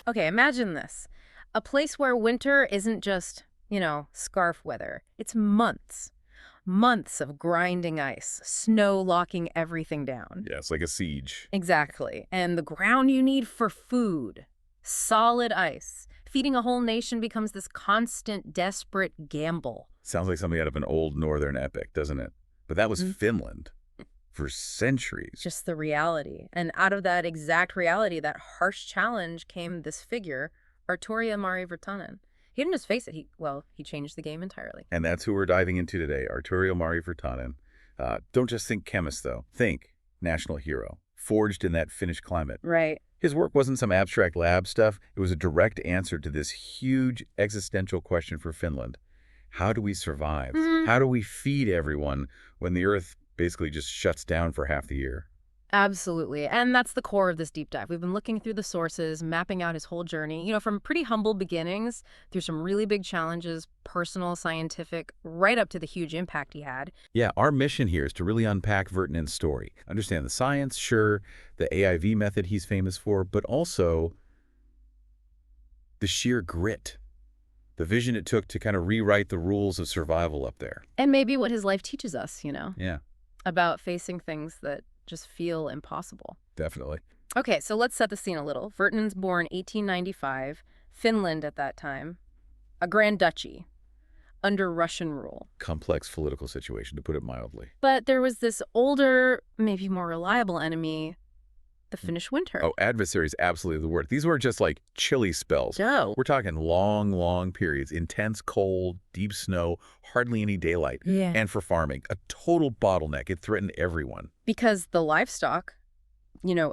Okay, imagine this. A place where winter isn't just, scarf weather. It's months. Months of grinding ice, snow locking everything down. Yeah, it's like a siege. Exactly. And the ground you need for food. Solid ice. Feeding a whole nation becomes this constant, desperate gamble. Sounds like something out of an old northern epic, doesn't it? But that was Mhm. Finland for centuries. Just the reality. And out of that exact reality, that harsh challenge, came this figure, Artturi Ilmari Virtanen. He didn't just face it, he changed the game entirely. And that's who we're diving into today, Artturi Ilmari Virtanen. Don't just think chemist, though. Think national hero, forged in that Finnish climate. Right. His work wasn't some abstract lab stuff. It was a direct answer to this huge existential question for Finland. How do we survive? How do we feed everyone when the Earth basically just shuts down for half the year? Absolutely. And that's the core of this deep dive. We've been looking through the sources, mapping out his whole journey, from pretty humble beginnings through some really big challenges, personal, scientific, right up to the huge impact he had. Yeah, our mission here is to really unpack Virtanen's story. Understand the science, sure, the AIV method he's famous for, but also the sheer grit, the vision it took to kind of rewrite the rules of survival up there. And maybe what his life teaches us, Yeah, about facing things that just feel impossible. definitely. Okay, so let's set the scene a little. Virtanen's born 1895, Finland at that time, a grand duchy, under Russian rule. Complex political situation, to put it mildly. But there was this older, maybe more reliable enemy, the Finnish winter. Oh, adversary is absolutely the word. These weren't just like chilly spells. No. We're talking long, long periods, intense cold, deep snow, hardly any daylight. Yeah. And for farming, a total bottleneck. It threatened everyone. Because the livestock,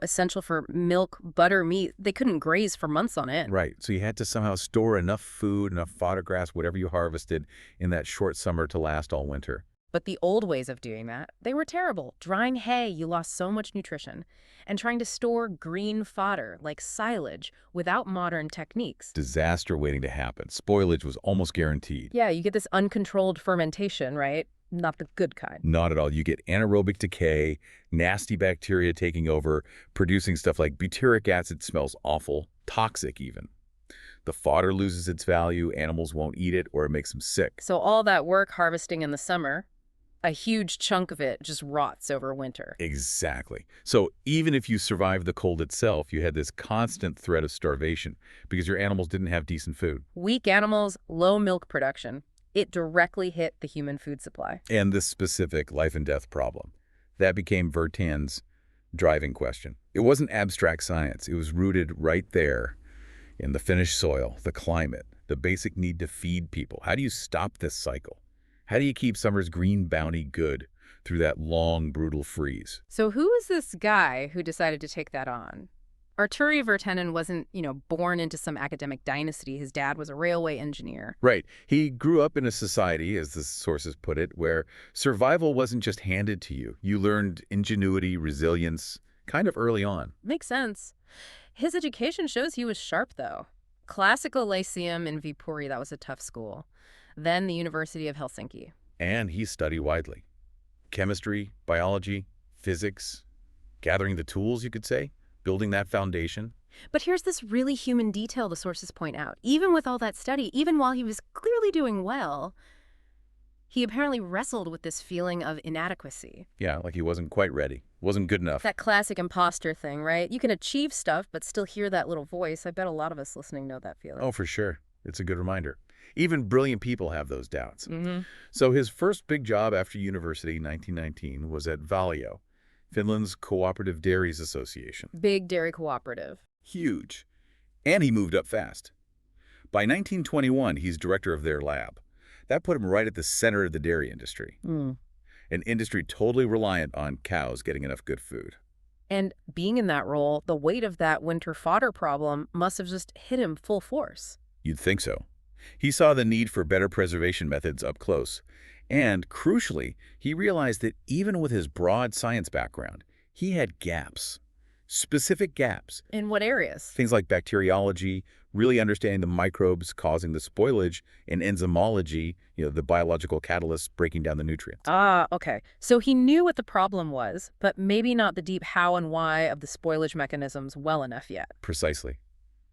essential for milk, butter, meat, they couldn't graze for months on end. Right. So you had to somehow store enough food, enough fodder grass, whatever you harvested in that short summer to last all winter. But the old ways of doing that, they were terrible. Drying hay, you lost so much nutrition. And trying to store green fodder, like silage, without modern techniques. Disaster waiting to happen. Spoilage was almost guaranteed. Yeah, you get this uncontrolled fermentation, right? Not the good kind. Not at all. You get anaerobic decay, nasty bacteria taking over, producing stuff like butyric acid smells awful, toxic even. The fodder loses its value, animals won't eat it, or it makes them sick. So all that work harvesting in the summer, a huge chunk of it just rots over winter. Exactly. So even if you survived the cold itself, you had this constant threat of starvation because your animals didn't have decent food. Weak animals, low milk production. It directly hit the human food supply. And this specific life and death problem. That became Virtanen's driving question. It wasn't abstract science. It was rooted right there in the Finnish soil, the climate, the basic need to feed people. How do you stop this cycle? How do you keep summer's green bounty good through that long, brutal freeze? So who is this guy who decided to take that on? Artturi Virtanen wasn't, born into some academic dynasty. His dad was a railway engineer. Right. He grew up in a society, as the sources put it, where survival wasn't just handed to you. You learned ingenuity, resilience, kind of early on. Makes sense. His education shows he was sharp, though. Classical Lyceum in Viipuri, that was a tough school. Then the University of Helsinki. And he studied widely. Chemistry, biology, physics, gathering the tools, you could say, building that foundation. But here's this really human detail the sources point out. Even with all that study, even while he was clearly doing well, he apparently wrestled with this feeling of inadequacy. Yeah, like he wasn't quite ready. Wasn't good enough. That classic imposter thing, right? You can achieve stuff, but still hear that little voice. I bet a lot of us listening know that feeling. Oh, for sure. It's a good reminder. Even brilliant people have those doubts. Mm-hmm. So his first big job after university, 1919, was at Valio, Finland's Cooperative Dairies Association. Big dairy cooperative. Huge. And he moved up fast. By 1921, he's director of their lab. That put him right at the center of the dairy industry. An industry totally reliant on cows getting enough good food. And being in that role, the weight of that winter fodder problem must have just hit him full force. You'd think so. He saw the need for better preservation methods up close. And, crucially, he realized that even with his broad science background, he had gaps. Specific gaps. In what areas? Things like bacteriology, really understanding the microbes causing the spoilage, and enzymology, the biological catalysts breaking down the nutrients. Ah, okay. So he knew what the problem was, but maybe not the deep how and why of the spoilage mechanisms well enough yet. Precisely.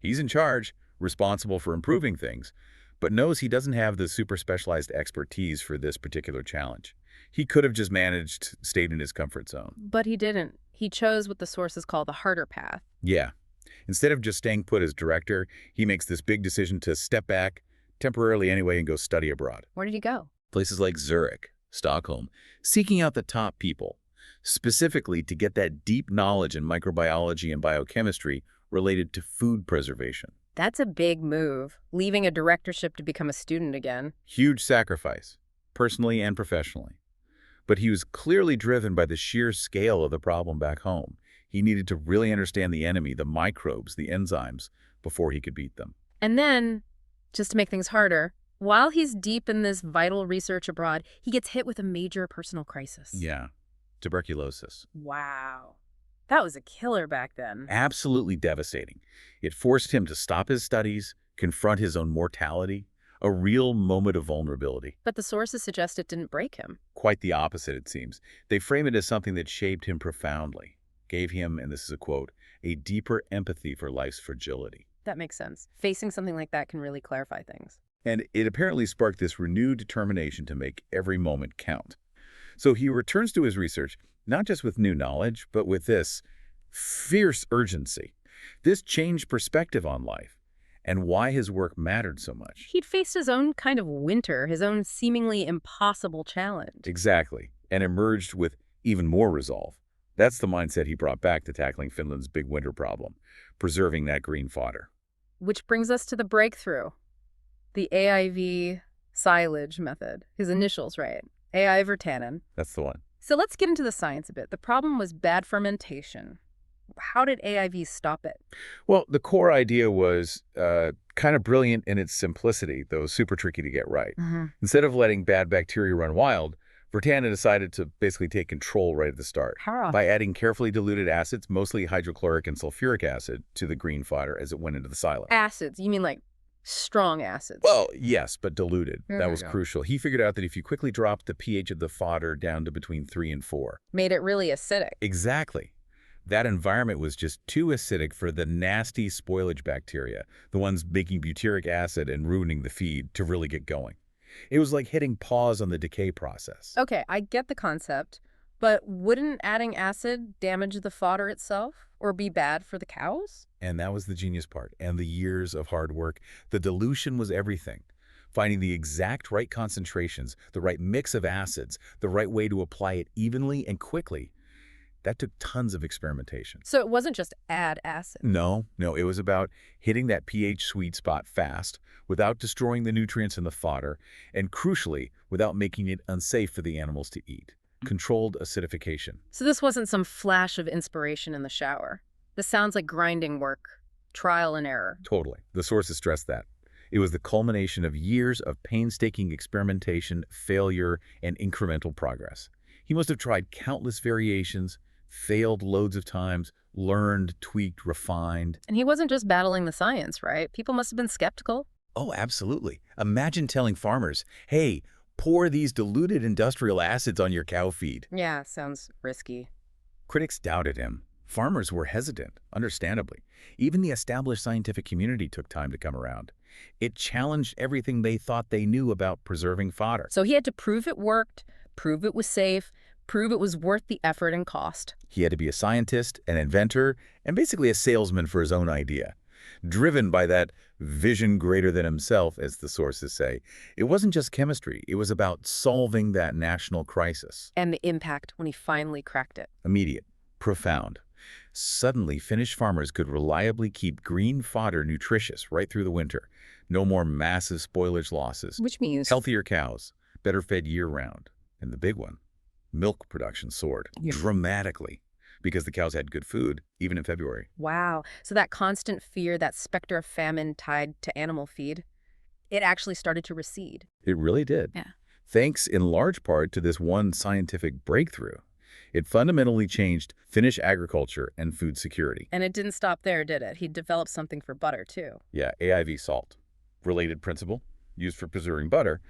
He's in charge, responsible for improving things, but knows he doesn't have the super specialized expertise for this particular challenge. He could have just managed, stayed in his comfort zone. But he didn't. He chose what the sources call the harder path. Yeah. Instead of just staying put as director, he makes this big decision to step back, temporarily anyway, and go study abroad. Where did he go? Places like Zurich, Stockholm, seeking out the top people, specifically to get that deep knowledge in microbiology and biochemistry related to food preservation. That's a big move, leaving a directorship to become a student again. Huge sacrifice, personally and professionally. But he was clearly driven by the sheer scale of the problem back home. He needed to really understand the enemy, the microbes, the enzymes, before he could beat them. And then, just to make things harder, while he's deep in this vital research abroad, he gets hit with a major personal crisis. Yeah, tuberculosis. Wow. That was a killer back then. Absolutely devastating. It forced him to stop his studies, confront his own mortality, a real moment of vulnerability. But the sources suggest it didn't break him. Quite the opposite, it seems. They frame it as something that shaped him profoundly, gave him, and this is a quote, a deeper empathy for life's fragility. That makes sense. Facing something like that can really clarify things. And it apparently sparked this renewed determination to make every moment count. So he returns to his research, not just with new knowledge, but with this fierce urgency. This changed perspective on life and why his work mattered so much. He'd faced his own kind of winter, his own seemingly impossible challenge. Exactly, and emerged with even more resolve. That's the mindset he brought back to tackling Finland's big winter problem, preserving that green fodder. Which brings us to the breakthrough. The AIV silage method. His initials, right? AI Virtanen. That's the one. So let's get into the science a bit. The problem was bad fermentation. How did AIV stop it? Well, the core idea was kind of brilliant in its simplicity, though super tricky to get right. Instead of letting bad bacteria run wild, Virtanen decided to basically take control right at the start by adding carefully diluted acids, mostly hydrochloric and sulfuric acid, to the green fodder as it went into the silo. Acids? You mean like strong acids? Well, yes, but diluted. That was crucial. He figured out that if you quickly dropped the pH of the fodder down to between 3 and 4. Made it really acidic. Exactly. That environment was just too acidic for the nasty spoilage bacteria, the ones making butyric acid and ruining the feed, to really get going. It was like hitting pause on the decay process. Okay, I get the concept, but wouldn't adding acid damage the fodder itself or be bad for the cows? And that was the genius part, and the years of hard work. The dilution was everything. Finding the exact right concentrations, the right mix of acids, the right way to apply it evenly and quickly. That took tons of experimentation. So it wasn't just add acid. No, it was about hitting that pH sweet spot fast, without destroying the nutrients in the fodder, and crucially, without making it unsafe for the animals to eat. Controlled acidification. So this wasn't some flash of inspiration in the shower. This sounds like grinding work, trial and error. Totally. The sources stressed that. It was the culmination of years of painstaking experimentation, failure, and incremental progress. He must have tried countless variations, failed loads of times, learned, tweaked, refined. And he wasn't just battling the science, right? People must have been skeptical. Oh, absolutely. Imagine telling farmers, hey, pour these diluted industrial acids on your cow feed. Yeah, sounds risky. Critics doubted him. Farmers were hesitant, understandably. Even the established scientific community took time to come around. It challenged everything they thought they knew about preserving fodder. So he had to prove it worked, prove it was safe, prove it was worth the effort and cost. He had to be a scientist, an inventor, and basically a salesman for his own idea. Driven by that vision greater than himself, as the sources say. It wasn't just chemistry. It was about solving that national crisis. And the impact when he finally cracked it. Immediate. Profound. Suddenly, Finnish farmers could reliably keep green fodder nutritious right through the winter. No more massive spoilage losses. Which means healthier cows, better fed year-round. And the big one, milk production soared dramatically because the cows had good food, even in February. Wow. So that constant fear, that specter of famine tied to animal feed, it actually started to recede. It really did. Yeah. Thanks in large part to this one scientific breakthrough. It fundamentally changed Finnish agriculture and food security. And it didn't stop there, did it? He developed something for butter, too. Yeah, AIV salt. Related principle, used for preserving butter.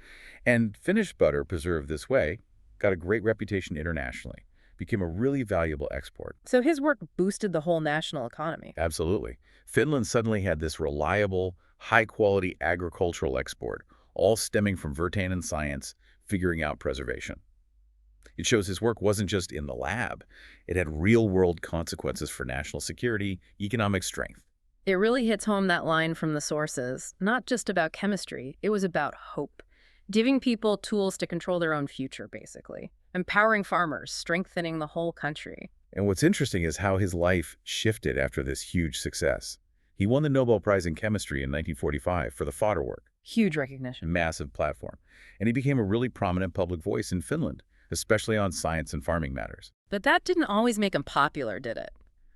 And Finnish butter preserved this way got a great reputation internationally. became a really valuable export. So his work boosted the whole national economy. Absolutely. Finland suddenly had this reliable, high-quality agricultural export, all stemming from Virtanen's science, figuring out preservation. It shows his work wasn't just in the lab. It had real-world consequences for national security, economic strength. It really hits home that line from the sources. Not just about chemistry, it was about hope. Giving people tools to control their own future, basically. Empowering farmers, strengthening the whole country. And what's interesting is how his life shifted after this huge success. He won the Nobel Prize in Chemistry in 1945 for the fodder work, Huge recognition. massive platform. And he became a really prominent public voice in Finland, especially on science and farming matters. But that didn't always make him popular, did it?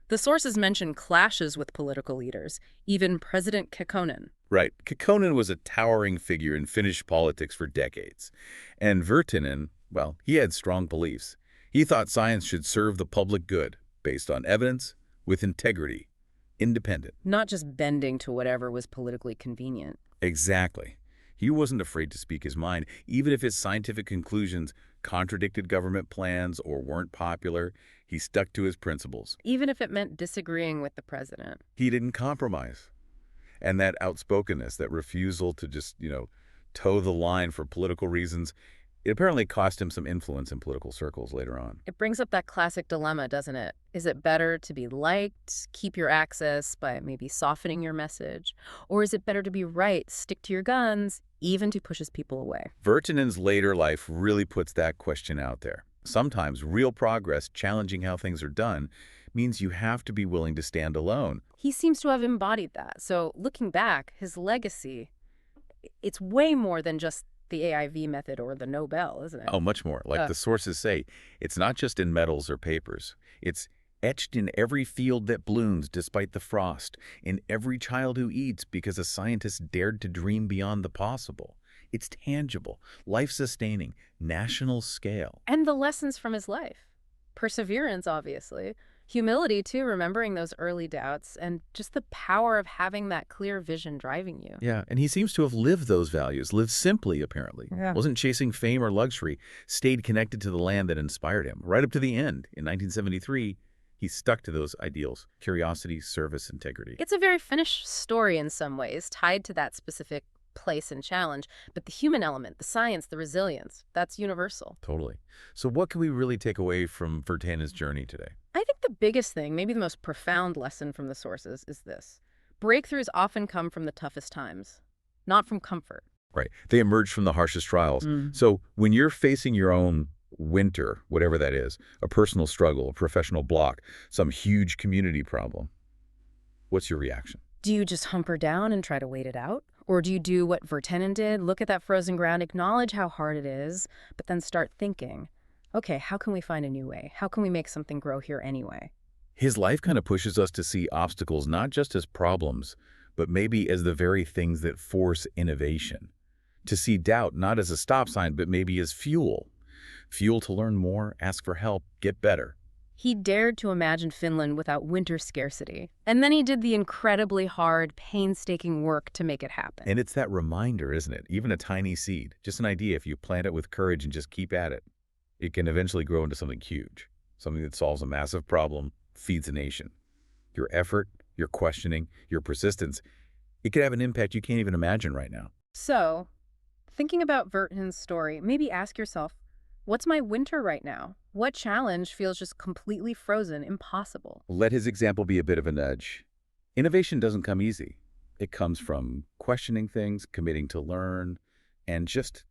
The sources mention clashes with political leaders, even President Kekkonen. Right. Kekkonen was a towering figure in Finnish politics for decades. And Virtanen, well, he had strong beliefs. He thought science should serve the public good, based on evidence, with integrity, independent. Not just bending to whatever was politically convenient. Exactly. He wasn't afraid to speak his mind, even if his scientific conclusions contradicted government plans or weren't popular. He stuck to his principles. Even if it meant disagreeing with the president. He didn't compromise. And that outspokenness, that refusal to just, toe the line for political reasons, it apparently cost him some influence in political circles later on. It brings up that classic dilemma, doesn't it? Is it better to be liked, keep your access by maybe softening your message? Or is it better to be right, stick to your guns, even to pushes people away? Virtanen's later life really puts that question out there. Sometimes real progress, challenging how things are done, means you have to be willing to stand alone. He seems to have embodied that. So looking back, his legacy, it's way more than just the AIV method or the Nobel, isn't it? Oh, much more. Like the sources say, it's not just in medals or papers. It's etched in every field that blooms despite the frost, in every child who eats because a scientist dared to dream beyond the possible. It's tangible, life-sustaining, national scale. And the lessons from his life. Perseverance, obviously. Humility, too, remembering those early doubts, and just the power of having that clear vision driving you. Yeah, and he seems to have lived those values, lived simply, apparently. Yeah. Wasn't chasing fame or luxury, stayed connected to the land that inspired him. Right up to the end, in 1973, he stuck to those ideals: curiosity, service, integrity. It's a very Finnish story in some ways, tied to that specific place and challenge, but the human element, the science, the resilience, that's universal. Totally. So what can we really take away from Virtanen's journey today? I think the biggest thing, maybe the most profound lesson from the sources, is this. Breakthroughs often come from the toughest times, not from comfort. Right. They emerge from the harshest trials. So when you're facing your own winter, whatever that is, a personal struggle, a professional block, some huge community problem, what's your reaction? Do you just hunker down and try to wait it out? Or do you do what Virtanen did, look at that frozen ground, acknowledge how hard it is, but then start thinking, okay, how can we find a new way? How can we make something grow here anyway? His life kind of pushes us to see obstacles not just as problems, but maybe as the very things that force innovation. To see doubt not as a stop sign, but maybe as fuel. Fuel to learn more, ask for help, get better. He dared to imagine Finland without winter scarcity. And then he did the incredibly hard, painstaking work to make it happen. And it's that reminder, isn't it? Even a tiny seed, just an idea, if you plant it with courage and just keep at it, it can eventually grow into something huge, something that solves a massive problem, feeds a nation. Your effort, your questioning, your persistence, it could have an impact you can't even imagine right now. So, thinking about Virtanen's story, maybe ask yourself, what's my winter right now? What challenge feels just completely frozen, impossible? Let his example be a bit of a nudge. Innovation doesn't come easy. It comes from questioning things, committing to learn, and just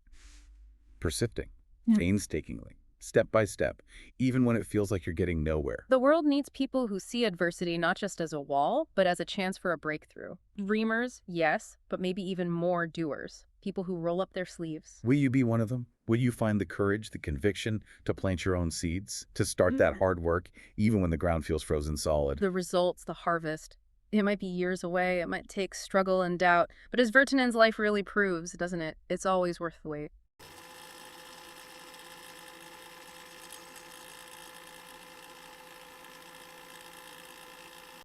persisting, painstakingly, step by step, even when it feels like you're getting nowhere. The world needs people who see adversity not just as a wall, but as a chance for a breakthrough. Dreamers, yes, but maybe even more doers. People who roll up their sleeves. Will you be one of them? Will you find the courage, the conviction to plant your own seeds, to start that hard work, even when the ground feels frozen solid? The results, the harvest, it might be years away, it might take struggle and doubt, but as Virtanen's life really proves, doesn't it? It's always worth the wait.